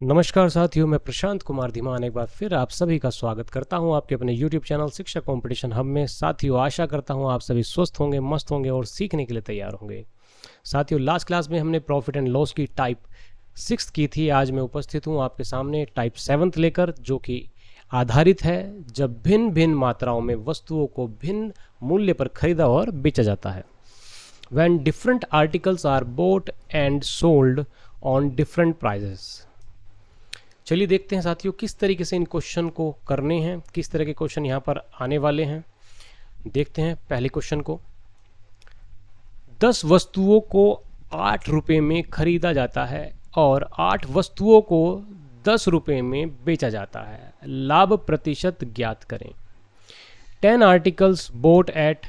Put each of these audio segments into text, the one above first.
नमस्कार साथियों, मैं प्रशांत कुमार धीमान एक बार फिर आप सभी का स्वागत करता हूं आपके अपने YouTube चैनल शिक्षा कंपटीशन हब में। साथियों, आशा करता हूं आप सभी स्वस्थ होंगे, मस्त होंगे और सीखने के लिए तैयार होंगे। साथियों, लास्ट क्लास में हमने प्रॉफिट एंड लॉस की टाइप 6 की थी। आज मैं उपस्थित हूं आपके सामने टाइप 7 लेकर, जो कि आधारित है जब भिन्न भिन्न मात्राओं में वस्तुओं को भिन्न मूल्य पर खरीदा और बेचा जाता है। When different articles are bought and sold on different prices। चलिए देखते हैं साथियों किस तरीके से इन क्वेश्चन को करने हैं, किस तरह के क्वेश्चन यहाँ पर आने वाले हैं। देखते हैं पहले क्वेश्चन को। 10 वस्तुओं को 8 रुपये में खरीदा जाता है और 8 वस्तुओं को 10 रुपये में बेचा जाता है। लाभ प्रतिशत ज्ञात करें। 10 articles boat eight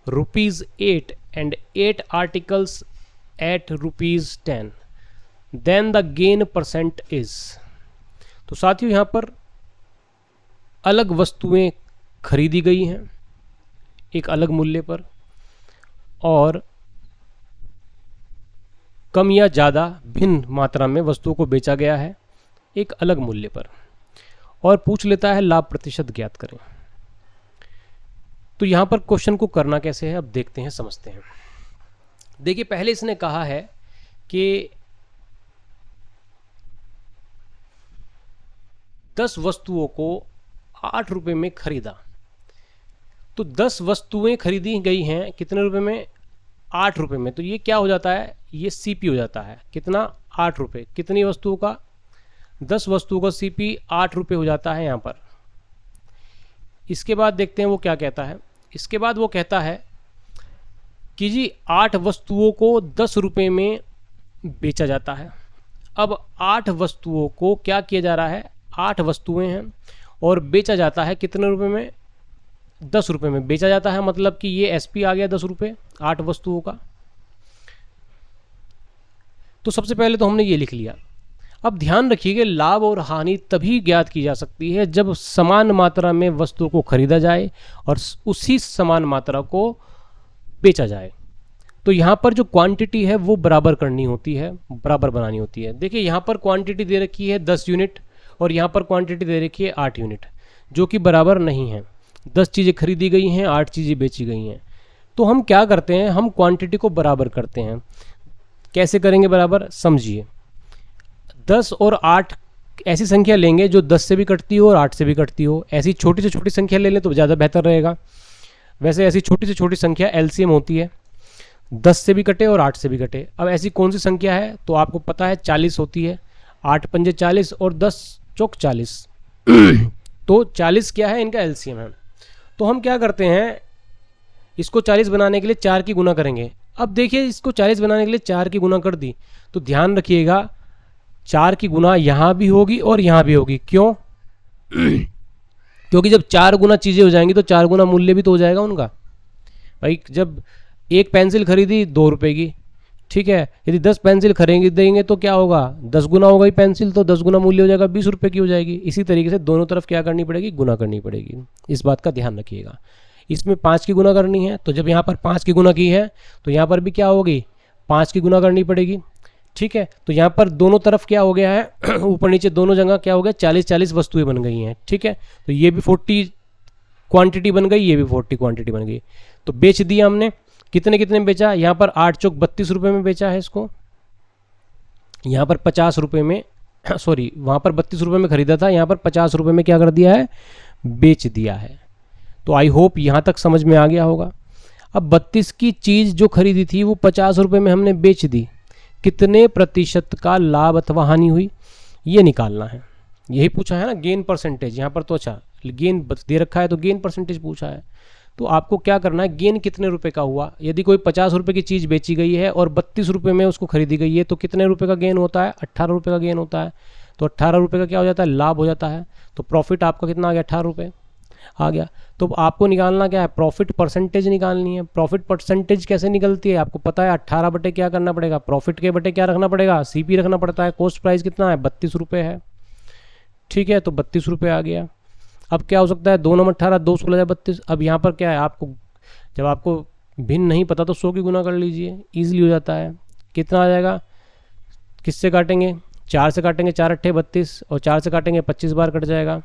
₹8 and 8 articles at ₹10, then the gain percent is। तो साथियों, यहाँ पर अलग वस्तुएं खरीदी गई हैं एक अलग मूल्य पर और कम या ज़्यादा भिन्न मात्रा में वस्तुओं को बेचा गया है एक अलग मूल्य पर, और पूछ लेता है लाभ प्रतिशत ज्ञात करें। तो यहाँ पर क्वेश्चन को करना कैसे है, अब देखते हैं, समझते हैं। देखिए, पहले इसने कहा है कि 10 वस्तुओं को 8 रुपये में खरीदा। तो 10 वस्तुएं खरीदी गई हैं कितने रुपए में? 8 रुपये में। तो ये क्या हो जाता है? ये सीपी हो जाता है। कितना? 8 रुपये। कितनी वस्तुओं का? 10 वस्तुओं का सीपी 8 रुपये हो जाता है यहाँ पर। इसके बाद देखते हैं वो क्या कहता है। इसके बाद वो कहता है कि जी 8 वस्तुओं को 10 रुपये में बेचा जाता है। अब 8 वस्तुओं को क्या किया जा रहा है? 8 वस्तुएं हैं और बेचा जाता है कितने रुपए में? 10 रुपये में बेचा जाता है। मतलब कि ये एसपी आ गया 10 रुपये 8 वस्तुओं का। तो सबसे पहले तो हमने ये लिख लिया। अब ध्यान रखिएगा, लाभ और हानि तभी ज्ञात की जा सकती है जब समान मात्रा में वस्तुओं को खरीदा जाए और उसी समान मात्रा को बेचा जाए। तो यहाँ पर जो क्वांटिटी है वो बराबर करनी होती है, बराबर बनानी होती है। देखिए, यहाँ पर क्वांटिटी दे रखी है 10 यूनिट और यहाँ पर क्वांटिटी दे रखी है 8 यूनिट, जो कि बराबर नहीं है। 10 चीज़ें खरीदी गई हैं, 8 चीज़ें बेची गई हैं। तो हम क्या करते हैं? हम क्वांटिटी को बराबर करते हैं। कैसे करेंगे बराबर? समझिए। 10 और 8 ऐसी संख्या लेंगे जो 10 से भी कटती हो और 8 से भी कटती हो। ऐसी छोटी से छोटी संख्या ले लें तो ज़्यादा बेहतर रहेगा। वैसे ऐसी छोटी से छोटी संख्या एलसीएम होती है, 10 से भी कटे और 8 से भी कटे। अब ऐसी कौन सी संख्या है? तो आपको पता है 40 होती है। 8 पंजे 40 और 10 चौक 40। तो 40 क्या है? इनका एलसीएम है। तो हम क्या करते हैं, इसको 40 बनाने के लिए 4 की गुना करेंगे। अब देखिए, इसको 40 बनाने के लिए 4 की गुना कर दी तो ध्यान रखिएगा 4 की गुना यहाँ भी होगी और यहाँ भी होगी। क्यों? क्योंकि जब 4 गुना चीज़ें हो जाएंगी तो 4 गुना मूल्य भी तो हो जाएगा उनका। भाई, जब एक पेंसिल खरीदी 2 रुपये की, ठीक है, यदि 10 पेंसिल खरीदेंगे तो क्या होगा? 10 गुना होगा ही पेंसिल, तो 10 गुना मूल्य हो जाएगा, 20 रुपये की हो जाएगी। इसी तरीके से दोनों तरफ क्या करनी पड़ेगी? गुना करनी पड़ेगी। इस बात का ध्यान रखिएगा। इसमें 5 की गुना करनी है, तो जब यहाँ पर 5 की गुना की है तो यहाँ पर भी क्या होगी? 5 की गुना करनी पड़ेगी। ठीक है, तो यहाँ पर दोनों तरफ क्या हो गया है? ऊपर नीचे दोनों जगह क्या हो गया? 40-40 वस्तुएं बन गई हैं। ठीक है, तो ये भी 40 क्वांटिटी बन गई, ये भी 40 क्वांटिटी बन गई। तो बेच दिया हमने। कितने कितने में बेचा? यहाँ पर 8 चौक 32 रुपये में बेचा है इसको। यहाँ पर 50 रुपये में, सॉरी, वहाँ पर 32 रुपये में खरीदा था, यहाँ पर 50 रुपये में क्या कर दिया है? बेच दिया है। तो आई होप यहाँ तक समझ में आ गया होगा। अब 32 की चीज़ जो खरीदी थी वो 50 रुपये में हमने बेच दी। कितने प्रतिशत का लाभ अथवा हानि हुई, ये निकालना है। यही पूछा है ना, गेन परसेंटेज। यहाँ पर तो अच्छा गेन दे रखा है तो गेन परसेंटेज पूछा है। तो आपको क्या करना है, गेन कितने रुपए का हुआ। यदि कोई 50 रुपये की चीज़ बेची गई है और 32 रुपये में उसको खरीदी गई है तो कितने रुपए का गेन होता है? 18 रुपये का गेन होता है। तो 18 रुपये का क्या हो जाता है? लाभ हो जाता है। तो प्रॉफिट आपका कितना आ गया? 18 रुपये आ गया। तो आपको निकालना क्या है? प्रॉफिट परसेंटेज निकालनी है। प्रॉफिट परसेंटेज कैसे निकलती है? आपको पता है 18 बटे क्या करना पड़ेगा? प्रॉफिट के बटे क्या रखना पड़ेगा? सीपी रखना पड़ता है। कॉस्ट प्राइस कितना है? 32 रुपये है। ठीक है, तो 32 रुपये आ गया। अब क्या हो सकता है? 2 9 18, 2 16 32। अब यहाँ पर क्या है, आपको जब आपको भिन्न नहीं पता तो 100 की गुना कर लीजिए, ईजिली हो जाता है। कितना आ जाएगा? किससे काटेंगे? 4 से काटेंगे 4 अट्ठे 32 और 4 से काटेंगे 25 बार कट जाएगा।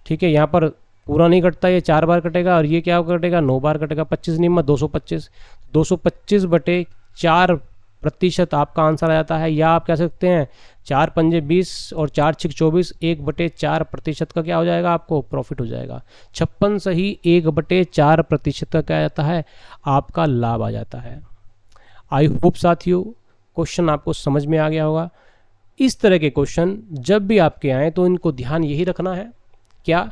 ठीक है, यहाँ पर पूरा नहीं कटता, ये 4 बार कटेगा और ये क्या कटेगा 9 बार कटेगा। 25 निम्न 225, 225 बटे 4% आपका आंसर आ जाता है। या आप कह सकते हैं 4 पंजे 20 और 4 छिक 24, 1/4% का क्या हो जाएगा आपको प्रॉफिट हो जाएगा। 56 सही 1/4% का क्या आ जाता है आपका लाभ आ जाता है। आई होप साथियों क्वेश्चन आपको समझ में आ गया होगा। इस तरह के क्वेश्चन जब भी आपके आए तो इनको ध्यान यही रखना है क्या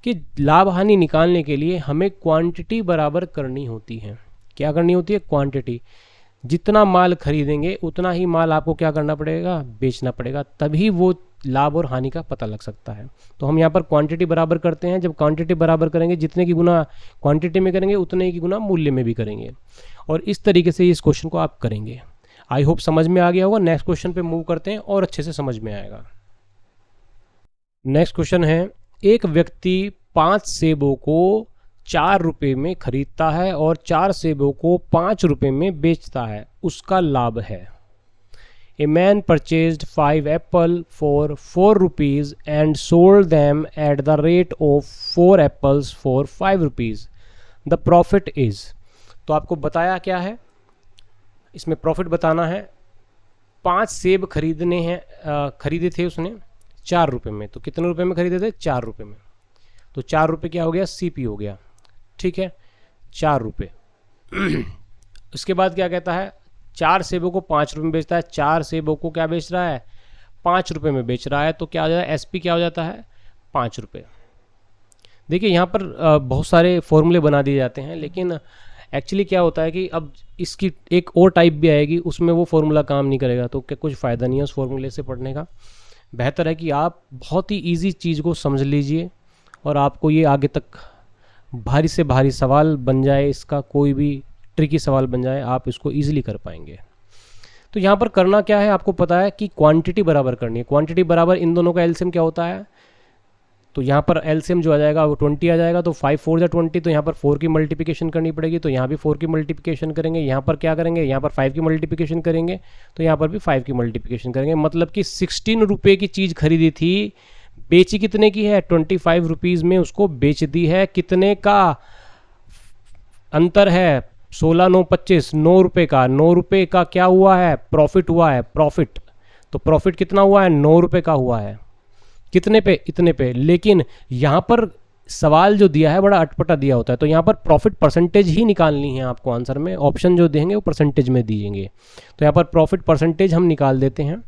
कि लाभ हानि निकालने के लिए हमें क्वांटिटी बराबर करनी होती है। क्या करनी होती है क्वांटिटी। जितना माल खरीदेंगे उतना ही माल आपको क्या करना पड़ेगा बेचना पड़ेगा, तभी वो लाभ और हानि का पता लग सकता है। तो हम यहाँ पर क्वांटिटी बराबर करते हैं। जब क्वांटिटी बराबर करेंगे जितने की गुना क्वांटिटी में करेंगे उतने ही की गुना मूल्य में भी करेंगे और इस तरीके से इस क्वेश्चन को आप करेंगे। आई होप समझ में आ गया होगा। नेक्स्ट क्वेश्चन पे मूव करते हैं और अच्छे से समझ में आएगा। नेक्स्ट क्वेश्चन है, एक व्यक्ति 5 सेबों को 4 रुपये में खरीदता है और 4 सेबों को 5 रुपये में बेचता है, उसका लाभ है। A man purchased 5 Apple for 4 rupees and sold them at the rate of 4 apples for 5 rupees, the profit is. तो आपको बताया क्या है, इसमें प्रॉफिट बताना है। 5 सेब खरीदने हैं, खरीदे थे उसने 4 रुपये में। तो कितने रुपये में खरीदे थे 4 रुपये में। तो 4 रुपये क्या हो गया सीपी हो गया। ठीक है 4 रुपये। उसके बाद क्या कहता है 4 सेबों को 5 रुपये में बेचता है। 4 सेबों को क्या बेच रहा है 5 रुपये में बेच रहा है। तो क्या हो जाता है एसपी क्या हो जाता है 5 रुपये। देखिए यहाँ पर बहुत सारे फॉर्मूले बना दिए जाते हैं, लेकिन एक्चुअली क्या होता है कि अब इसकी एक और टाइप भी आएगी, उसमें वो फॉर्मूला काम नहीं करेगा। तो क्या कुछ फ़ायदा नहीं है उस फॉर्मूले से पढ़ने का। बेहतर है कि आप बहुत ही ईजी चीज़ को समझ लीजिए और आपको ये आगे तक भारी से भारी सवाल बन जाए, इसका कोई भी ट्रिकी सवाल बन जाए, आप इसको ईजिली कर पाएंगे। तो यहाँ पर करना क्या है आपको पता है कि क्वांटिटी बराबर करनी है। क्वांटिटी बराबर इन दोनों का एलसीएम क्या होता है। तो यहाँ पर एलसीएम जो आ जाएगा वो 20 आ जाएगा। तो 5 4 20, तो यहाँ पर 4 की मल्टीप्लिकेशन करनी पड़ेगी। तो यहाँ भी 4 की मल्टीप्लिकेशन करेंगे। यहाँ पर क्या करेंगे यहाँ पर 5 की मल्टीप्लिकेशन करेंगे। तो यहाँ पर भी 5 की मल्टीप्लिकेशन करेंगे। मतलब कि 16 रुपये की चीज़ खरीदी थी, बेची कितने की है 25 रुपीज़ में उसको बेच दी है। कितने का अंतर है 16 9 25, 9 रुपये का। 9 रुपये का क्या हुआ है प्रॉफिट हुआ है प्रॉफिट। तो प्रॉफिट कितना हुआ है 9 रुपये का हुआ है। कितने पे इतने पे। लेकिन यहाँ पर सवाल जो दिया है बड़ा अटपटा दिया होता है। तो यहाँ पर प्रॉफिट परसेंटेज ही निकालनी है आपको आंसर में। ऑप्शन जो देंगे वो परसेंटेज में दिएंगे। तो यहाँ पर प्रॉफिट परसेंटेज हम निकाल देते हैं।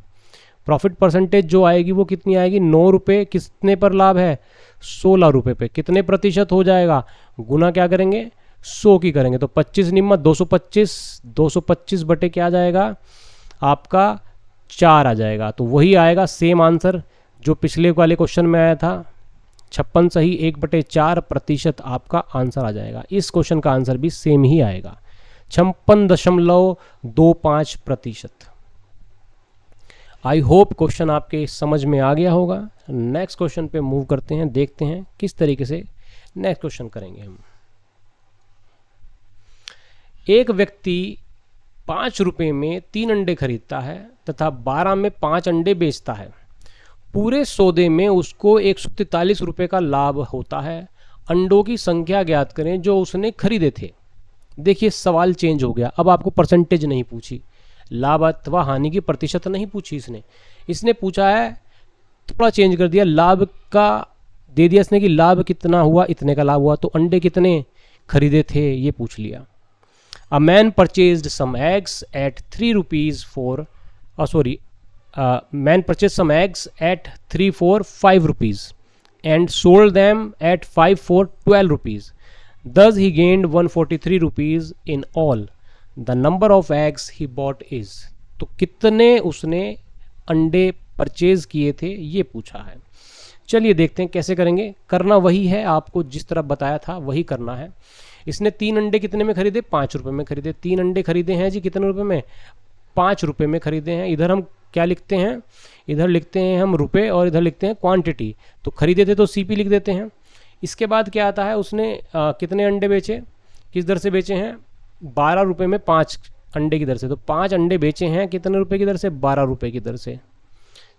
प्रॉफिट परसेंटेज जो आएगी वो कितनी आएगी 9 रुपये कितने पर लाभ है 16 रुपये पे। कितने प्रतिशत हो जाएगा गुना क्या करेंगे 100 की करेंगे। तो 25 निम्न 225, 225 बटे क्या आ जाएगा आपका 4 आ जाएगा। तो वही आएगा सेम आंसर जो पिछले वाले क्वेश्चन में आया था। 56 सही 1/4% आपका आंसर आ जाएगा। इस क्वेश्चन का आंसर भी सेम ही आएगा 56.25%। आई होप क्वेश्चन आपके समझ में आ गया होगा। नेक्स्ट क्वेश्चन पे मूव करते हैं, देखते हैं किस तरीके से नेक्स्ट क्वेश्चन करेंगे हम। एक व्यक्ति 5 रुपये में 3 अंडे खरीदता है तथा 12 में 5 अंडे बेचता है। पूरे सौदे में उसको 143 रुपये का लाभ होता है। अंडों की संख्या ज्ञात करें जो उसने खरीदे थे। देखिए सवाल चेंज हो गया। अब आपको परसेंटेज नहीं पूछी, लाभ अथवा हानि की प्रतिशत नहीं पूछी इसने पूछा है, थोड़ा चेंज कर दिया। लाभ का दे दिया इसने कि लाभ कितना हुआ इतने का लाभ हुआ। तो अंडे कितने खरीदे थे ये पूछ लिया। A man purchased some eggs at 3 rupees for man purchased some eggs at 3 for 5 rupees and sold them at 5 for 12 rupees. Thus he gained 143 rupees in all. The number of eggs he bought is. तो कितने उसने अंडे purchase किए थे ये पूछा है। चलिए देखते हैं कैसे करेंगे। करना वही है, आपको जिस तरह बताया था वही करना है। इसने 3 अंडे कितने में खरीदे 5 रुपये में खरीदे। 3 अंडे खरीदे हैं जी कितने रुपये में 5 रुपये में खरीदे हैं। इधर हम क्या लिखते हैं, इधर लिखते हैं हम रुपए और इधर लिखते हैं क्वांटिटी। तो खरीदे थे तो सीपी लिख देते हैं। इसके बाद क्या आता है उसने कितने अंडे बेचे, किस दर से बेचे हैं 12 रुपये में 5 अंडे की दर से। तो 5 अंडे बेचे हैं कितने रुपए की दर से 12 रुपये की दर से।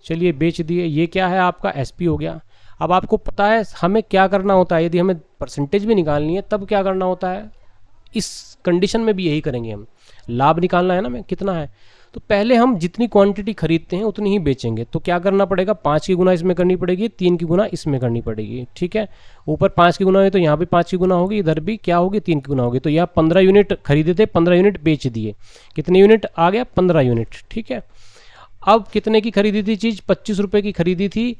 चलिए बेच दिए, ये क्या है आपका एसपी हो गया। अब आपको पता है हमें क्या करना होता है, यदि हमें परसेंटेज भी निकालनी है तब क्या करना होता है, इस कंडीशन में भी यही करेंगे हम। लाभ निकालना है ना हमें कितना है, तो पहले हम जितनी क्वांटिटी खरीदते हैं उतनी ही बेचेंगे। तो क्या करना पड़ेगा, 5 की गुना इसमें करनी पड़ेगी, 3 की गुना इसमें करनी पड़ेगी, ठीक है। ऊपर 5 की गुना हुई तो यहाँ भी 5 की गुना होगी, इधर भी क्या होगी 3 की गुना होगी। तो यहाँ 15 यूनिट खरीदे थे, 15 यूनिट बेच दिए, कितने यूनिट आ गया 15 यूनिट, ठीक है। अब कितने की खरीदी थी चीज़, 25 रुपये की खरीदी थी,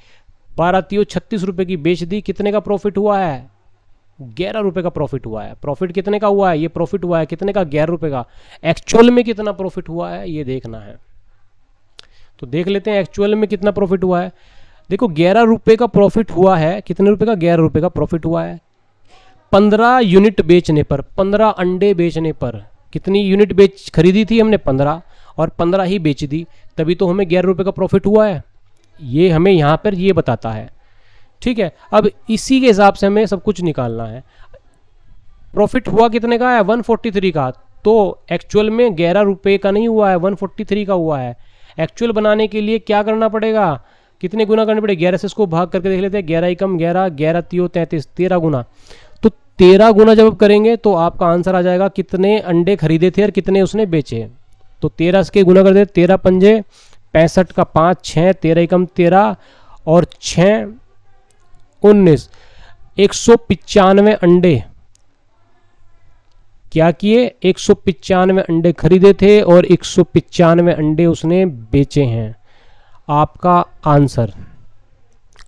12 तीयो 36 रुपये की बेच दी, कितने का प्रॉफिट हुआ है, 11 रुपये का प्रॉफिट हुआ है। प्रॉफिट कितने का हुआ है, ये प्रॉफिट हुआ है कितने का, 11 रुपये का। एक्चुअल में कितना प्रॉफिट हुआ है ये देखना है, तो देख लेते हैं एक्चुअल में कितना प्रॉफिट हुआ है। देखो 11 रुपये का प्रॉफिट हुआ है, कितने रुपए का, 11 रुपये का प्रॉफिट हुआ है। 15 यूनिट बेचने पर, 15 अंडे बेचने पर, कितनी यूनिट बेच खरीदी थी हमने 15, और 15 ही बेच दी, तभी तो हमें 11 रुपये का प्रॉफिट हुआ है। ये हमें यहाँ पर ये बताता है, ठीक है। अब इसी के हिसाब से हमें सब कुछ निकालना है। प्रॉफिट हुआ कितने का है, 143 का, तो एक्चुअल में 11 रुपये का नहीं हुआ है, 143 का हुआ है। एक्चुअल बनाने के लिए क्या करना पड़ेगा, कितने गुना करने पड़ेगा, 11 से इसको भाग करके देख लेते हैं, 11 एकम 11, 11 तीयो 33, 13 गुना। तो 13 गुना जब करेंगे तो आपका आंसर आ जाएगा कितने अंडे खरीदे थे और कितने उसने बेचे। तो 13 के गुना कर दे, 13 पंजे 65 का 5 6, 13 एकम 13 और 6 19, 195 अंडे क्या किए, 195 अंडे खरीदे थे और 195 अंडे उसने बेचे हैं, आपका आंसर।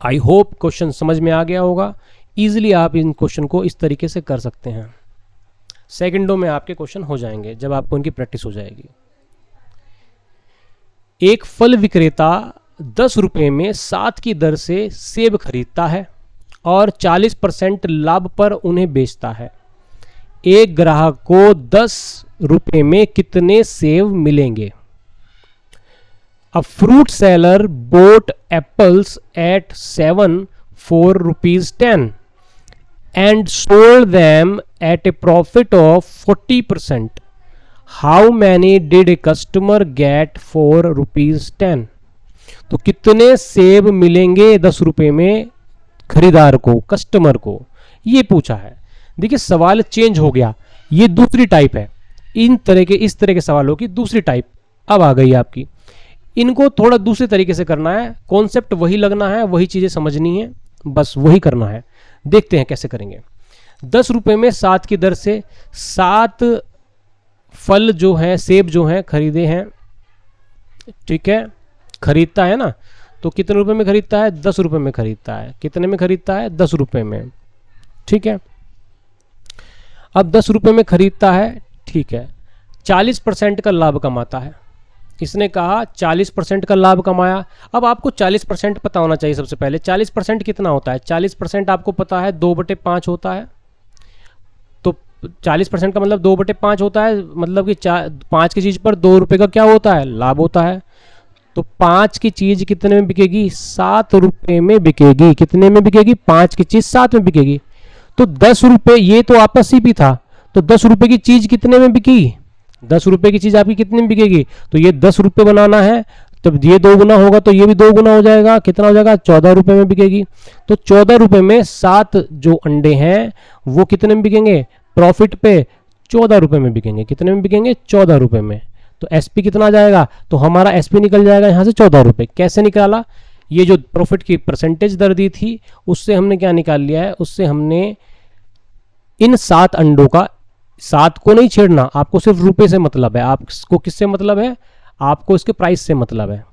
आई होप क्वेश्चन समझ में आ गया होगा। इजीली आप इन क्वेश्चन को इस तरीके से कर सकते हैं, सेकंडों में आपके क्वेश्चन हो जाएंगे जब आपको उनकी प्रैक्टिस हो जाएगी। एक फल विक्रेता 10 रुपये में 7 की दर से सेब खरीदता है और 40% लाभ पर उन्हें बेचता है। एक ग्राहक को 10 रुपये में कितने सेब मिलेंगे। A fruit seller bought apples at 7 for ₹10 and sold them at a profit of 40%. How many did a customer get for ₹10? तो कितने सेब मिलेंगे 10 रुपये में खरीदार को, कस्टमर को, ये पूछा है। देखिए सवाल चेंज हो गया, ये दूसरी टाइप है। इस तरह के सवालों की दूसरी टाइप अब आ गई आपकी। इनको थोड़ा दूसरे तरीके से करना है, कॉन्सेप्ट वही लगना है, वही चीजें समझनी है, बस वही करना है। देखते हैं कैसे करेंगे। 10 रुपये में 7 की दर से 7 फल जो हैं, सेब जो हैं खरीदे हैं, ठीक है, खरीदता है ना। तो कितने रुपए में खरीदता है, 10 रुपये में खरीदता है। कितने में खरीदता है, 10 रुपये में, ठीक है। अब 10 रुपये में खरीदता है, ठीक है, 40% का लाभ कमाता है। इसने कहा 40% का लाभ कमाया। अब आपको 40% पता होना चाहिए सबसे पहले। 40% कितना होता है, 40% आपको पता है 2/5 होता है। तो 40% का मतलब 2/5 होता है, मतलब कि 5 की चीज़ पर 2 रुपये का क्या होता है, लाभ होता है। तो 5 की चीज़ कितने में बिकेगी, 7 रुपये में बिकेगी। कितने में बिकेगी, 5 की चीज़ 7 में बिकेगी। तो 10 रुपये, ये तो आपका सीपी था, तो 10 रुपये की चीज़ कितने में बिकी, 10 रुपये की चीज़ आपकी कितने में बिकेगी। तो ये 10 रुपये बनाना है, तब ये 2 गुना होगा तो ये भी 2 गुना हो जाएगा। कितना हो जाएगा, 14 रुपये में बिकेगी। तो 14 रुपये में 7 जो अंडे हैं वो कितने में बिकेंगे, प्रॉफिट पे 14 रुपये में बिकेंगे। कितने में बिकेंगे, 14 रुपये में। तो एसपी कितना आ जाएगा, तो हमारा एसपी निकल जाएगा यहाँ से 14 रुपये। कैसे निकाला, ये जो प्रॉफिट की परसेंटेज दर दी थी उससे हमने क्या निकाल लिया है, उससे हमने इन 7 अंडों का, 7 को नहीं छेड़ना, आपको सिर्फ रुपए से मतलब है। आपको किससे मतलब है, आपको इसके प्राइस से मतलब है।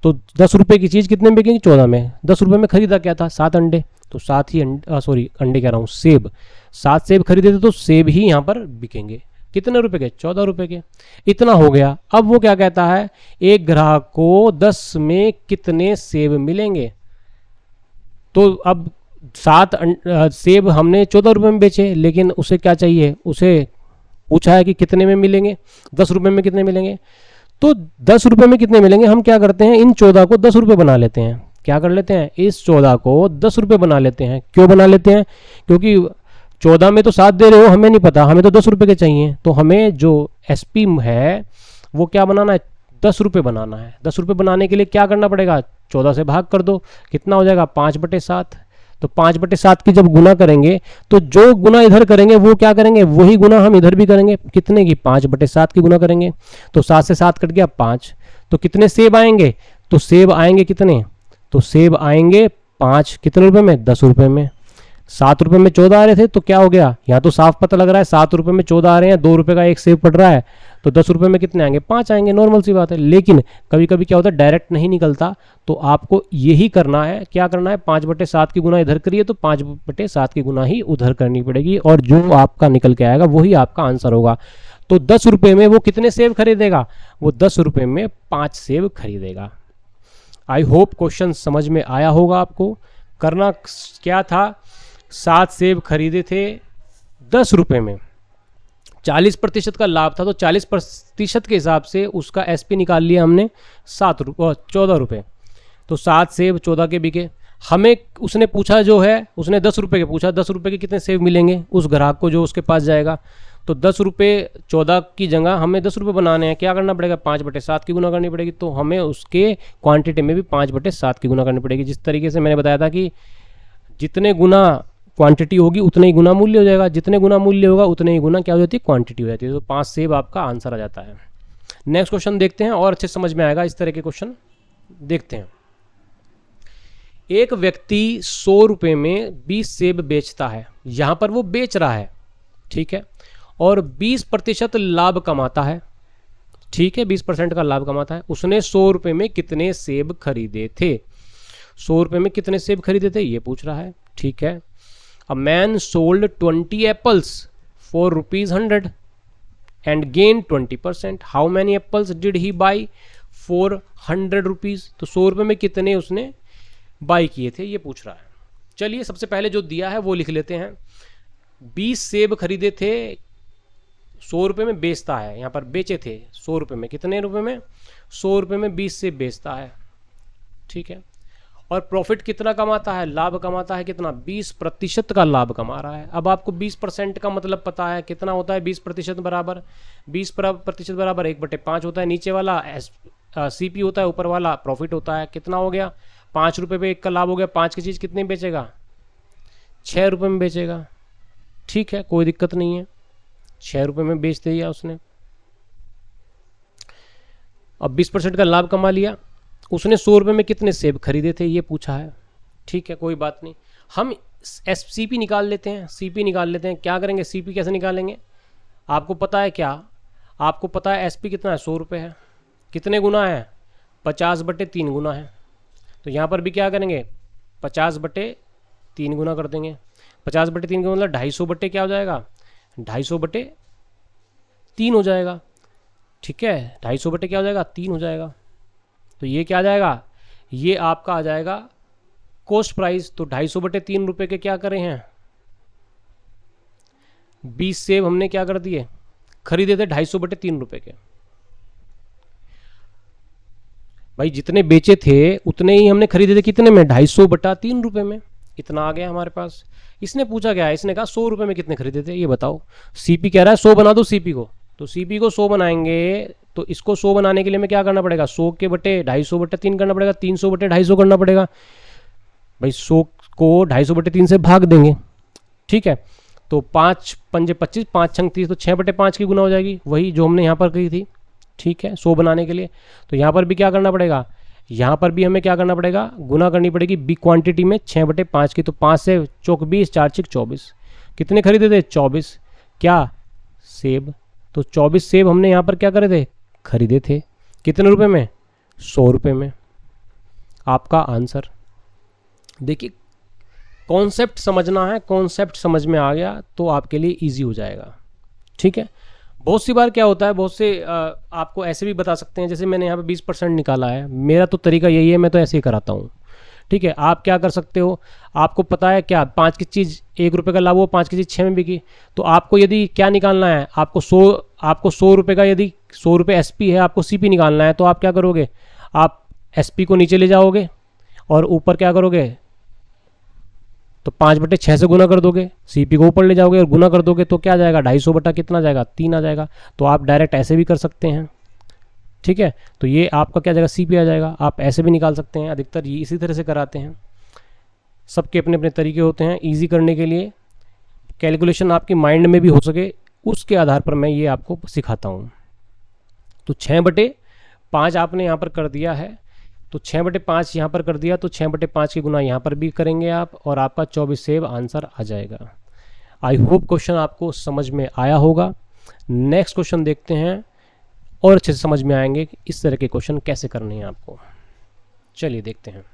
तो 10 रुपये की चीज़ कितने में बिकेगी, 14 में। 10 रुपये में खरीदा क्या था, 7 अंडे, तो 7 ही अंडे कह रहा हूँ, सेब। 7 सेब खरीदे थे तो सेब ही यहाँ पर बिकेंगे। कितने रुपए के, 14 रुपये के। इतना हो गया। अब वो क्या कहता है, एक ग्राहक को 10 में कितने सेब मिलेंगे। तो अब 7 सेब हमने 14 रुपये में बेचे, लेकिन उसे क्या चाहिए, उसे पूछा है कि कितने में मिलेंगे, 10 रुपये में कितने मिलेंगे। तो 10 रुपये में कितने मिलेंगे, हम क्या करते हैं, इन 14 को 10 रुपये बना लेते हैं। क्या कर लेते हैं, इस 14 को 10 रुपये बना लेते हैं। क्यों बना लेते हैं, क्योंकि 14 में तो 7 दे रहे हो, हमें नहीं पता, हमें तो 10 रुपये के चाहिए। तो हमें जो एसपी है वो क्या बनाना है, 10 रुपये बनाना है। 10 रुपये बनाने के लिए क्या करना पड़ेगा, 14 से भाग कर दो, कितना हो जाएगा 5/7। तो 5/7 की जब गुना करेंगे तो जो गुना इधर करेंगे वो क्या करेंगे, वही गुना हम इधर भी करेंगे। कितने की, 5/7 की गुना करेंगे। तो 7 से 7 कट गया 5। तो कितने सेब आएंगे, तो सेब आएंगे कितने, तो सेब आएंगे 5। कितने रुपए में, 10 रुपये में। 7 रुपये में 14 आ रहे थे, तो क्या हो गया, यहाँ तो साफ पता लग रहा है 7 रुपये में 14 आ रहे हैं, 2 रुपये का एक सेब पड़ रहा है, तो 10 रुपये में कितने आएंगे, 5 आएंगे, नॉर्मल सी बात है। लेकिन कभी कभी क्या होता है, डायरेक्ट नहीं निकलता, तो आपको यही करना है, क्या करना है, 5/7 की गुना इधर करिए तो 5/7 की गुना ही उधर करनी पड़ेगी, और जो आपका निकल के आएगा वही आपका आंसर होगा। तो 10 रुपये में वो कितने सेब खरीदेगा, वो 10 रुपये में 5 सेब खरीदेगा। आई होप क्वेश्चन समझ में आया होगा आपको। करना क्या था, 7 सेब खरीदे थे 10 रुपये में, 40% का लाभ था, तो 40% के हिसाब से उसका एसपी निकाल लिया हमने 14 रुपये। तो 7 सेब 14 के बिके। हमें उसने पूछा जो है, उसने 10 रुपये के पूछा, 10 रुपये के कितने सेब मिलेंगे उस ग्राहक को जो उसके पास जाएगा। तो 10 रुपये 14 की जगह हमें 10 रुपये बनाने हैं, क्या करना पड़ेगा, 5/7 की गुना करनी पड़ेगी। तो हमें उसके क्वांटिटी में भी 5/7 की गुना करनी पड़ेगी। जिस तरीके से मैंने बताया था कि जितने गुना क्वांटिटी होगी उतने ही गुना मूल्य हो जाएगा, जितने गुना मूल्य होगा उतने ही गुना क्या हो जाती है, क्वांटिटी हो जाती है। तो 5 सेब आपका आंसर आ जाता है। नेक्स्ट क्वेश्चन देखते हैं, और अच्छे समझ में आएगा इस तरह के क्वेश्चन देखते हैं। एक व्यक्ति 100 रुपये में 20 सेब बेचता है, यहां पर वो बेच रहा है, ठीक है, और 20% लाभ कमाता है, ठीक है, 20% का लाभ कमाता है। उसने 100 रुपये में कितने सेब खरीदे थे, 100 रुपये में कितने सेब खरीदे थे ये पूछ रहा है, ठीक है। A man sold 20 apples for ₹100 and gained 20%. How many apples did he buy for ₹100? तो 100 रुपये में कितने उसने बाई किए थे ये पूछ रहा है। चलिए सबसे पहले जो दिया है वो लिख लेते हैं। 20 सेब खरीदे थे, 100 रुपये में बेचता है, यहाँ पर बेचे थे 100 रुपये में, कितने रुपये में, 100 रुपये में 20 सेब बेचता है, ठीक है। और प्रॉफिट कितना कमाता है, लाभ कमाता है कितना, 20% का लाभ कमा रहा है। अब आपको 20% का मतलब पता है कितना होता है, 20% बराबर 20% बराबर 1/5 होता है। नीचे वाला सीपी होता है, ऊपर वाला प्रॉफिट होता है। कितना हो गया, 5 रुपये पे 1 का लाभ हो गया। 5 की चीज़ कितने बेचेगा, 6 रुपये में बेचेगा, ठीक है, कोई दिक्कत नहीं है, 6 रुपये में बेच दिया उसने। अब 20% का लाभ कमा लिया। उसने 100 रुपये में कितने सेब खरीदे थे ये पूछा है, ठीक है, कोई बात नहीं। हम सीपी निकाल लेते हैं, सीपी निकाल लेते हैं। क्या करेंगे, सीपी कैसे निकालेंगे, आपको पता है क्या, आपको पता है एसपी कितना है, 100 रुपये है, कितने गुना है, 50/3 गुना है। तो यहाँ पर भी क्या करेंगे, 50/3 गुना कर देंगे। 50/3 का मतलब 250 बटे क्या हो जाएगा, 250/3 हो जाएगा, ठीक है, 250 बटे क्या हो जाएगा, 3 हो जाएगा। तो ये क्या आ जाएगा, ये आपका आ जाएगा कॉस्ट प्राइस। तो 250/3 रुपये के क्या करें हैं, 20 सेब हमने क्या कर दिए, खरीदे थे 250/3 रुपये के। भाई जितने बेचे थे उतने ही हमने खरीदे थे, कितने में, 250/3 रुपये में, इतना आ गया हमारे पास। इसने पूछा क्या है, इसने कहा 100 रुपये में कितने खरीदे थे ये बताओ। सीपी कह रहा है 100 बना दो सीपी को, तो सीपी को 100 बनाएंगे, तो इसको 100 बनाने के लिए हमें क्या करना पड़ेगा, 100 के बटे 250/3 करना पड़ेगा, 300/250 करना पड़ेगा। भाई 100 को 250/3 से भाग देंगे, ठीक है, तो 5 पंजे 25, 5 छंग 30, तो 6/5 की गुना हो जाएगी, वही जो हमने यहाँ पर कही थी, ठीक है, 100 बनाने के लिए। तो यहाँ पर भी क्या करना पड़ेगा, यहाँ पर भी हमें क्या करना पड़ेगा, गुना करनी पड़ेगी बी क्वांटिटी में 6/5 की। तो 5 से चौक 20, 4 6 24, कितने खरीदे थे, 24 क्या सेब। तो 24 सेब हमने यहाँ पर क्या करे थे, खरीदे थे, कितने रुपए में, 100 रुपये में। आपका आंसर देखिए, कॉन्सेप्ट समझना है, कॉन्सेप्ट समझ में आ गया तो आपके लिए इजी हो जाएगा, ठीक है। बहुत सी बार क्या होता है, बहुत से आपको ऐसे भी बता सकते हैं, जैसे मैंने यहाँ पे 20% निकाला है, मेरा तो तरीका यही है, मैं तो ऐसे ही कराता हूँ, ठीक है। आप क्या कर सकते हो, आपको पता है क्या, 5 की चीज़ 1 रुपये का लाभ हुआ, 5 की चीज़ 6 में बिकी, तो आपको यदि क्या निकालना है, आपको 100 रुपये का, यदि 100 रुपये एसपी है, आपको सीपी निकालना है, तो आप क्या करोगे, आप एसपी को नीचे ले जाओगे और ऊपर क्या करोगे, तो 5/6 से गुना कर दोगे, सीपी को ऊपर ले जाओगे और गुना कर दोगे, तो क्या आ जाएगा, 250 बटा कितना जाएगा, 3 आ जाएगा। तो आप डायरेक्ट ऐसे भी कर सकते हैं, ठीक है, तो ये आपका क्या जाएगा, CP आ जाएगा। आप ऐसे भी निकाल सकते हैं, अधिकतर ये इसी तरह से कराते हैं, सबके अपने अपने तरीके होते हैं ईजी करने के लिए, कैलकुलेशन आपकी माइंड में भी हो सके, उसके आधार पर मैं ये आपको सिखाता हूँ। तो 6/5 आपने यहाँ पर कर दिया है, तो 6/5 यहाँ पर कर दिया, तो 6/5 की गुना यहाँ पर भी करेंगे आप, और आपका 24 सेव आंसर आ जाएगा। आई होप क्वेश्चन आपको समझ में आया होगा। नेक्स्ट क्वेश्चन देखते हैं, और अच्छे से समझ में आएंगे कि इस तरह के क्वेश्चन कैसे करने हैं आपको। चलिए देखते हैं।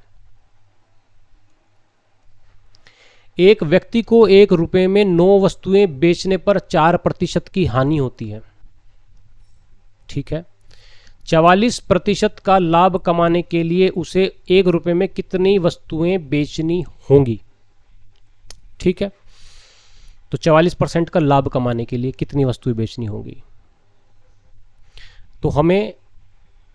एक व्यक्ति को 1 रुपए में 9 वस्तुएं बेचने पर 4% की हानि होती है। ठीक है, 44% का लाभ कमाने के लिए उसे 1 रुपए में कितनी वस्तुएं बेचनी होंगी। ठीक है, तो 44% का लाभ कमाने के लिए कितनी वस्तुएं बेचनी होंगी। तो हमें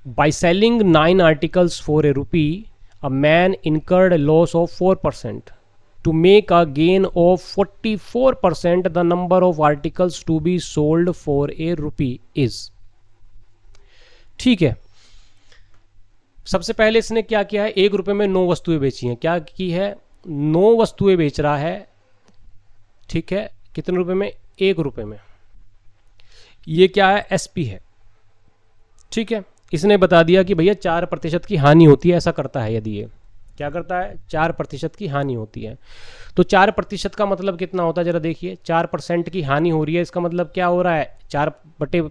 by selling 9 articles for ₹1, a man incurred loss of 4%. To make a gain of 44%, the number of articles to be sold for ₹1 is. ठीक है, सबसे पहले इसने क्या किया है, 1 रुपए में 9 वस्तुएं बेची हैं। क्या की है, 9 वस्तुएं बेच रहा है। ठीक है, कितने रुपए में, 1 रुपए में। ये क्या है, SP है। ठीक है, इसने बता दिया कि भैया 4% की हानि होती है, ऐसा करता है। यदि ये क्या करता है, 4% की हानि होती है, तो 4% का मतलब कितना होता है, जरा देखिए। 4% की हानि हो रही है, इसका मतलब क्या हो रहा है, 4%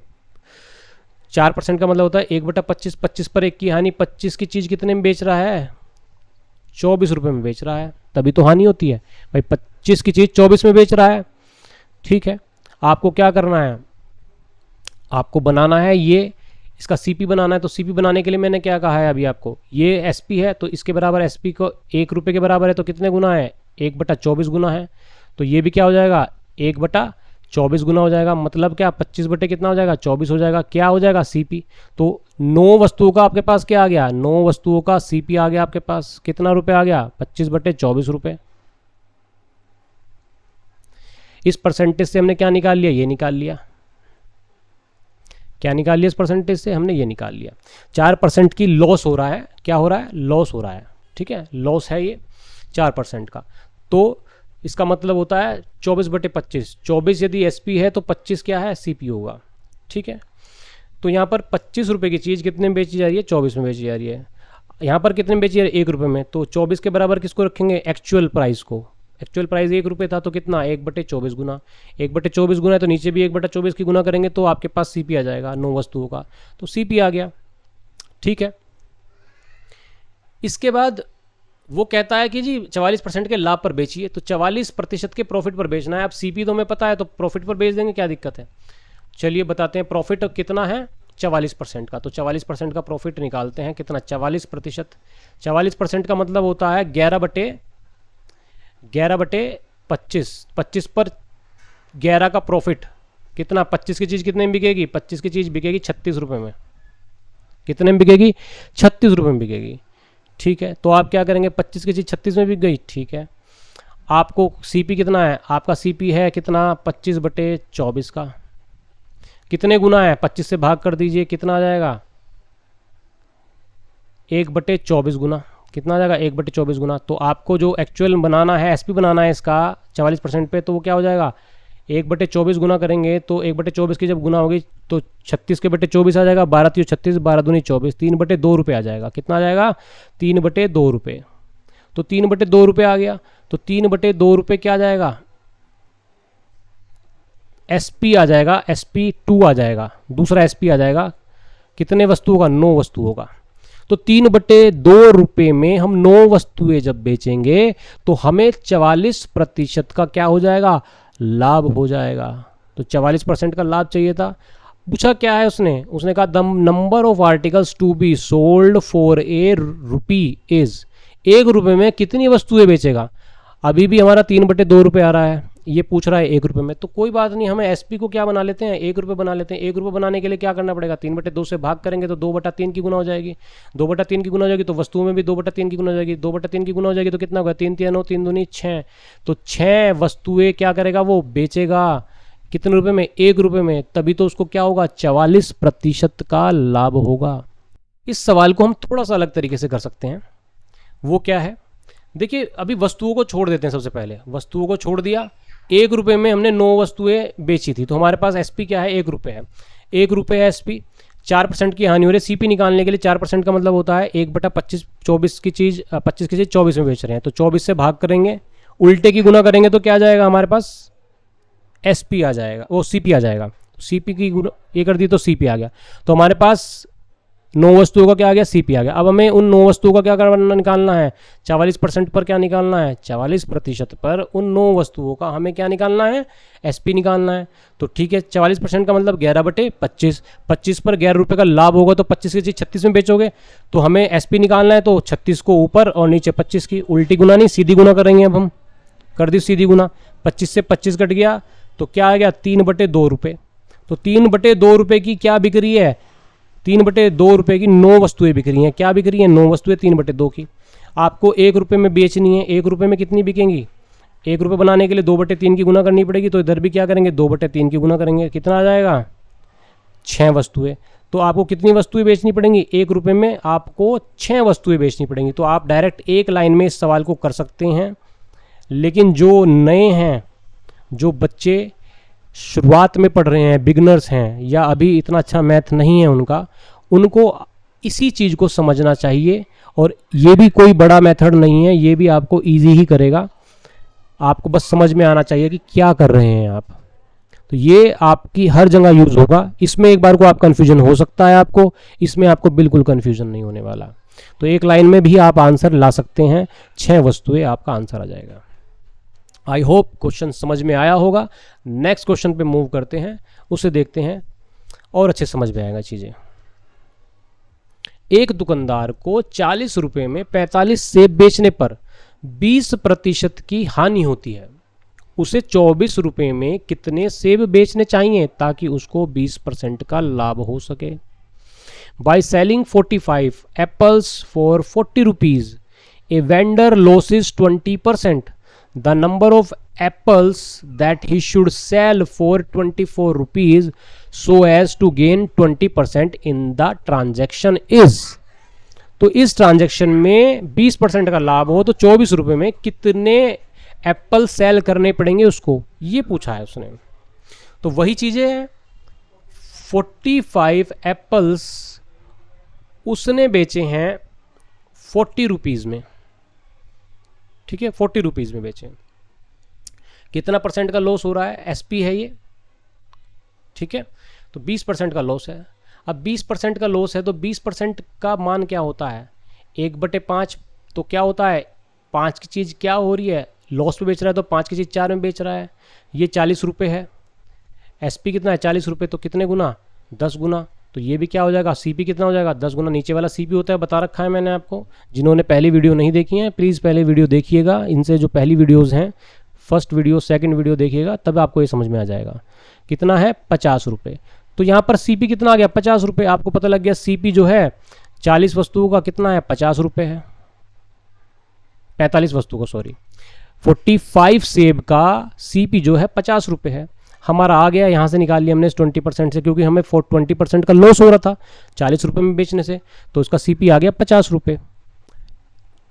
का मतलब होता है 1/25, 25 पर 1 की हानि। 25 की चीज़ कितने में बेच रहा है, 24 रुपये में बेच रहा है, तभी तो हानि होती है भाई। 25 की चीज़ 24 में बेच रहा है। ठीक है, आपको क्या करना है, आपको बनाना है ये, इसका CP बनाना है। तो CP बनाने के लिए मैंने क्या कहा है अभी आपको, ये SP है, तो इसके बराबर SP को 1 रुपये के बराबर है, तो कितने गुना है, 1/24 गुना है। तो ये भी क्या हो जाएगा, 1/24 गुना हो जाएगा। मतलब क्या, 25 कितना हो जाएगा, 24 हो जाएगा। क्या हो जाएगा, CP। तो 9 वस्तुओं का आपके पास क्या आ गया, 9 वस्तुओं का CP आ गया आपके पास। कितना रुपये आ गया, 25/24 रुपये। इस परसेंटेज से हमने क्या निकाल लिया, ये निकाल लिया। क्या निकाल लिया, इस परसेंटेज से हमने ये निकाल लिया। 4% की लॉस हो रहा है, क्या हो रहा है, लॉस हो रहा है। ठीक है, लॉस है ये 4% का। तो इसका मतलब होता है 24/25। 24 यदि SP है तो 25 क्या है, CP होगा। ठीक है, तो यहाँ पर 25 रुपये की चीज़ कितने में बेची जा रही है, 24 में बेची जा रही है। यहाँ पर कितने में बेची जा रही है, 1 रुपये में। तो 24 के बराबर किसको रखेंगे, एक्चुअल प्राइस को। एक्चुअल प्राइस 1 रुपये था, तो कितना, 1/24 गुना। 1/24 गुना है, तो नीचे भी 1/24 की गुना करेंगे तो आपके पास CP आ जाएगा 9 वस्तुओं का। तो CP आ गया। ठीक है, इसके बाद वो कहता है कि जी 44% के लाभ पर बेचिए। तो 44% के प्रॉफिट पर बेचना है। अब CP तो हमें पता है, तो प्रॉफिट पर बेच देंगे, क्या दिक्कत है। चलिए बताते हैं, प्रॉफिट कितना है, 44% का। तो 44% का प्रॉफिट निकालते हैं, कितना, 44%। 44% का मतलब होता है 11/25। 25 पर 11 का प्रॉफिट कितना, 25 की चीज़ कितने में बिकेगी, 25 की चीज़ बिकेगी 36 रुपये में। कितने में बिकेगी, 36 रुपये में बिकेगी। ठीक है, तो आप क्या करेंगे, 25 की चीज़ 36 में बिक गई। ठीक है, आपको CP कितना है, आपका CP है कितना, 25/24 का। कितने गुना है, 25 से भाग कर दीजिए, कितना आ जाएगा, 1/24 गुना। कितना आ जाएगा, 1/24 गुना। तो आपको जो एक्चुअल बनाना है, SP बनाना है इसका 44% पे, तो वो क्या हो जाएगा, 1/24 गुना करेंगे। तो 1/24 की जब गुना होगी तो 36 के बटे 24 आ जाएगा। 12 3 36, 12 दूनी 24, 3/2 रुपये आ जाएगा। कितना आ जाएगा, 3/2 रुपये। तो 3/2 रुपये आ गया। तो 3/2 रुपये क्या आ जाएगा, SP आ जाएगा, SP2 आ जाएगा, दूसरा SP आ जाएगा। कितने वस्तुओं का, 9 वस्तुओं का। तो 3/2 रुपये में हम 9 वस्तुएं जब बेचेंगे तो हमें 44% का क्या हो जाएगा, लाभ हो जाएगा। तो 44% का लाभ चाहिए था। पूछा क्या है उसने कहा the number of articles to be sold for ₹1 is. 1 रुपये में कितनी वस्तुएं बेचेगा। अभी भी हमारा 3/2 रुपये आ रहा है, ये पूछ रहा है 1 रुपये में। तो कोई बात नहीं, हमें SP को क्या बना लेते हैं, 1 रुपये बना लेते हैं। 1 रुपये बनाने के लिए क्या करना पड़ेगा, 3/2 से भाग करेंगे तो 2/3 की गुना हो जाएगी। 2/3 की गुना हो जाएगी तो वस्तुओं में भी 2/3 की गुना हो जाएगी। 2/3 की गुना हो जाएगी तो कितना होगा, 3 3 9, 3 दूनी 6। तो 6 वस्तुएं क्या करेगा, वो बेचेगा। कितने रुपए में? 1 रुपये में, तभी तो उसको क्या होगा? 44% का लाभ होगा। इस सवाल को हम थोड़ा सा अलग तरीके से कर सकते हैं। वो क्या है? देखिए, अभी वस्तुओं को छोड़ देते हैं। सबसे पहले वस्तुओं को छोड़ दिया। 1 रुपये में हमने 9 वस्तुएं बेची थी, तो हमारे पास एसपी क्या है? 1 रुपये है। 1 रुपये है एसपी। 4% की हानि हो रही है। सीपी निकालने के लिए 4% का मतलब होता है 1/25। 24 की चीज़ 25 की चीज़ 24 में बेच रहे हैं, तो 24 से भाग करेंगे, उल्टे की गुना करेंगे तो क्या आ जाएगा हमारे पास? एसपी आ जाएगा, वो सीपी आ जाएगा। सीपी की गुना ये कर दी तो सीपी आ गया। तो हमारे पास 9 वस्तुओं का क्या आ गया? सीपी आ गया। अब हमें उन 9 वस्तुओं का क्या करना, निकालना है? 44% पर क्या निकालना है? 44% पर उन 9 वस्तुओं का हमें क्या निकालना है? एसपी निकालना है। तो ठीक है, 44% का मतलब 11/25। 25 पर 11 रुपये का लाभ होगा, तो 25 की चीज़ 36 में बेचोगे, तो हमें एसपी निकालना है। तो 36 को ऊपर और नीचे 25 की उल्टी गुना नहीं, सीधी गुना करेंगे। अब हम कर दी सीधी गुना। 25 से 25 कट गया तो क्या आ गया? 3/2 रुपये। तो 3/2 रुपये की क्या बिक रही है? 3/2 रुपये की 9 वस्तुएं बिक रही हैं। क्या बिक रही हैं? 9 वस्तुएं 3/2 की। आपको 1 रुपये में बेचनी है। 1 रुपये में कितनी बिकेंगी? 1 रुपये बनाने के लिए 2/3 की गुना करनी पड़ेगी, तो इधर भी क्या करेंगे? 2/3 की गुना करेंगे। कितना आ जाएगा? 6 वस्तुएं। तो आपको कितनी वस्तुएं बेचनी पड़ेंगी? 1 रुपये में आपको 6 वस्तुएं बेचनी पड़ेंगी। तो आप डायरेक्ट एक लाइन में इस सवाल को कर सकते हैं। लेकिन जो नए हैं, जो बच्चे शुरुआत में पढ़ रहे हैं, बिगनर्स हैं, या अभी इतना अच्छा मैथ नहीं है उनको इसी चीज़ को समझना चाहिए। और ये भी कोई बड़ा मेथड नहीं है, ये भी आपको इजी ही करेगा। आपको बस समझ में आना चाहिए कि क्या कर रहे हैं आप। तो ये आपकी हर जगह यूज़ होगा। इसमें एक बार को आप कन्फ्यूजन हो सकता है आपको, इसमें आपको बिल्कुल कन्फ्यूजन नहीं होने वाला। तो एक लाइन में भी आप आंसर ला सकते हैं। 6 वस्तुएं आपका आंसर आ जाएगा। आई होप क्वेश्चन समझ में आया होगा। नेक्स्ट क्वेश्चन पे मूव करते हैं, उसे देखते हैं और अच्छे समझ में आएगा चीज़ें। एक दुकानदार को 40 रुपये में 45 सेब बेचने पर 20% की हानि होती है। उसे 24 रुपये में कितने सेब बेचने चाहिए ताकि उसको 20% का लाभ हो सके? By selling 45 apples for 40 rupees a vendor losses 20%. The number of apples that he should sell for 24 rupees so as to gain 20% in the transaction is. तो इस ट्रांजैक्शन में 20% का लाभ हो तो 24 रुपये में कितने एप्पल सेल करने पड़ेंगे उसको, ये पूछा है उसने। तो वही चीज़ें हैं। 45 एप्पल्स उसने बेचे हैं 40 रुपीज़ में, ठीक है, 40 रुपीज़ में बेचे। कितना परसेंट का लॉस हो रहा है? एसपी है ये, ठीक है। तो 20% का लॉस है। अब 20% का लॉस है तो 20% का मान क्या होता है? 1/5। तो क्या होता है? 5 की चीज़ क्या हो रही है? लॉस पे बेच रहा है, तो 5 की चीज़ 4 में बेच रहा है। ये 40 रुपये है। एसपी कितना है? 40 रुपये। तो कितने गुना? 10 गुना। तो ये भी क्या हो जाएगा? सीपी कितना हो जाएगा? 10 गुना। नीचे वाला सीपी होता है, बता रखा है मैंने आपको। जिन्होंने पहली वीडियो नहीं देखी है प्लीज़ पहले वीडियो देखिएगा। इनसे जो पहली वीडियोज़ हैं, फर्स्ट वीडियो सेकंड वीडियो देखिएगा, तब आपको ये समझ में आ जाएगा। कितना है? 50 रुपये। तो यहाँ पर सीपी कितना आ गया? 50 रुपये। आपको पता लग गया सीपी जो है 40 वस्तुओं का कितना है? 50 रुपये है। 45 वस्तु का, सॉरी, 45 सेब का सीपी जो है 50 रुपये है। हमारा आ गया, यहाँ से निकाल लिया हमने 20% से, क्योंकि हमें 20% का लॉस हो रहा था 40 रुपये में बेचने से, तो उसका सीपी आ गया 50 रुपये,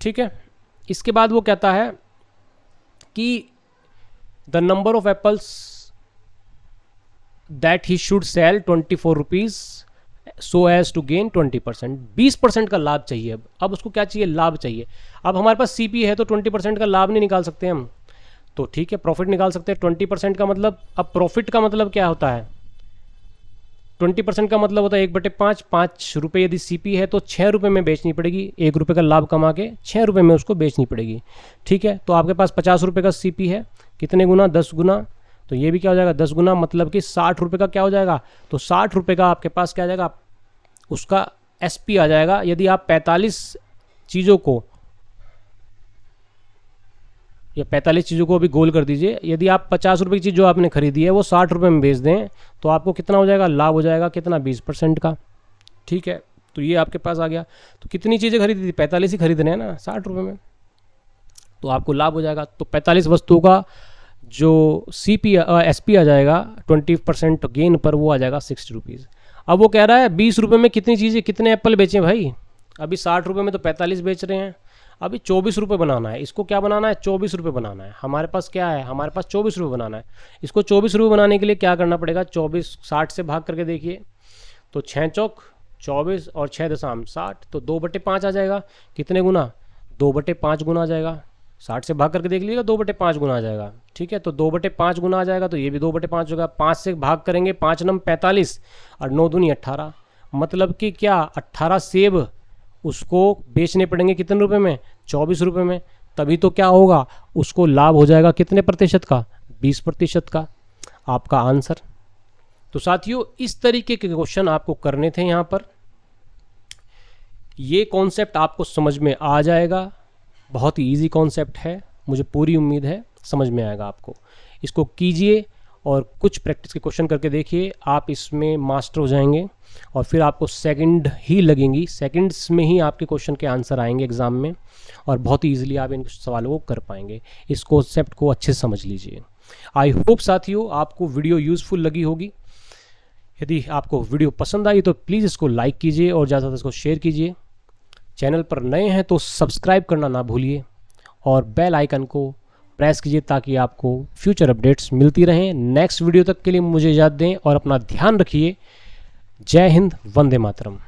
ठीक है। इसके बाद वो कहता है कि the number of apples that he should sell 24 rupees so as to gain 20%। 20% का लाभ चाहिए। अब उसको क्या चाहिए? लाभ चाहिए। अब हमारे पास सीपी है तो 20% का लाभ नहीं निकाल सकते हम, तो ठीक है, प्रॉफिट निकाल सकते हैं। 20% का मतलब, अब प्रॉफिट का मतलब क्या होता है? 20% का मतलब होता है 1/5। 5 रुपये यदि सीपी है तो 6 रुपये में बेचनी पड़ेगी। 1 रुपये का लाभ कमा के 6 रुपये में उसको बेचनी पड़ेगी, ठीक है। तो आपके पास 50 रुपये का सीपी है। कितने गुना? 10 गुना। तो ये भी क्या हो जाएगा? 10 गुना, मतलब कि 60 रुपये का क्या हो जाएगा? तो 60 रुपये का आपके पास क्या आ जाएगा? उसका एसपी आ जाएगा। यदि आप 45 चीज़ों को, या 45 चीज़ों को अभी गोल कर दीजिए, यदि आप 50 रुपये की चीज़ जो आपने खरीदी है वो 60 रुपये में बेच दें तो आपको कितना हो जाएगा? लाभ हो जाएगा। कितना? 20% का, ठीक है। तो ये आपके पास आ गया। तो कितनी चीज़ें खरीदी थी? 45 ही खरीदने हैं ना 60 रुपये में, तो आपको लाभ हो जाएगा। तो 45 वस्तुओं का जो SP आ जाएगा 20% गेन पर, वो आ जाएगा 60 रुपीज़। अब वो कह रहा है 20 रुपये में कितनी चीज़ें, कितने एप्पल बेचें भाई? अभी 60 रुपये में तो 45 बेच रहे हैं, अभी 24 रुपये बनाना है। इसको क्या बनाना है? 24 रुपये बनाना है। हमारे पास क्या है? हमारे पास 24 रुपये बनाना है। इसको 24 रुपये बनाने के लिए क्या करना पड़ेगा? 24 60 से भाग करके देखिए, तो 6 चौक 24 और 6 दशम 60, तो 2/5 आ जाएगा। कितने गुना? 2/5 गुना आ जाएगा। 60 से भाग करके देख लीजिएगा, 2/5 गुना आ जाएगा। ठीक है, तो 2/5 गुना आ जाएगा, तो ये भी 2/5 होगा। 5 से भाग करेंगे, 5 नम 45 और 9 दूनी 18, मतलब कि क्या 18 सेब उसको बेचने पड़ेंगे कितने रुपए में? 24 रुपये में। तभी तो क्या होगा, उसको लाभ हो जाएगा कितने प्रतिशत का? 20% का। आपका आंसर। तो साथियों, इस तरीके के क्वेश्चन आपको करने थे यहाँ पर। ये कॉन्सेप्ट आपको समझ में आ जाएगा, बहुत ही इजी कॉन्सेप्ट है, मुझे पूरी उम्मीद है समझ में आएगा आपको। इसको कीजिए और कुछ प्रैक्टिस के क्वेश्चन करके देखिए, आप इसमें मास्टर हो जाएंगे और फिर आपको सेकंड ही लगेंगी, सेकंड्स में ही आपके क्वेश्चन के आंसर आएंगे एग्जाम में, और बहुत ही ईजिली आप इन सवालों को कर पाएंगे। इस कॉन्सेप्ट को अच्छे से समझ लीजिए। आई होप साथियों आपको वीडियो यूज़फुल लगी होगी। यदि आपको वीडियो पसंद आई तो प्लीज़ इसको लाइक कीजिए और ज़्यादा से इसको शेयर कीजिए। चैनल पर नए हैं तो सब्सक्राइब करना ना भूलिए और बेल आइकन को प्रेस कीजिए ताकि आपको फ्यूचर अपडेट्स मिलती रहें। नेक्स्ट वीडियो तक के लिए मुझे इजाज़त दें और अपना ध्यान रखिए। जय हिंद, वंदे मातरम।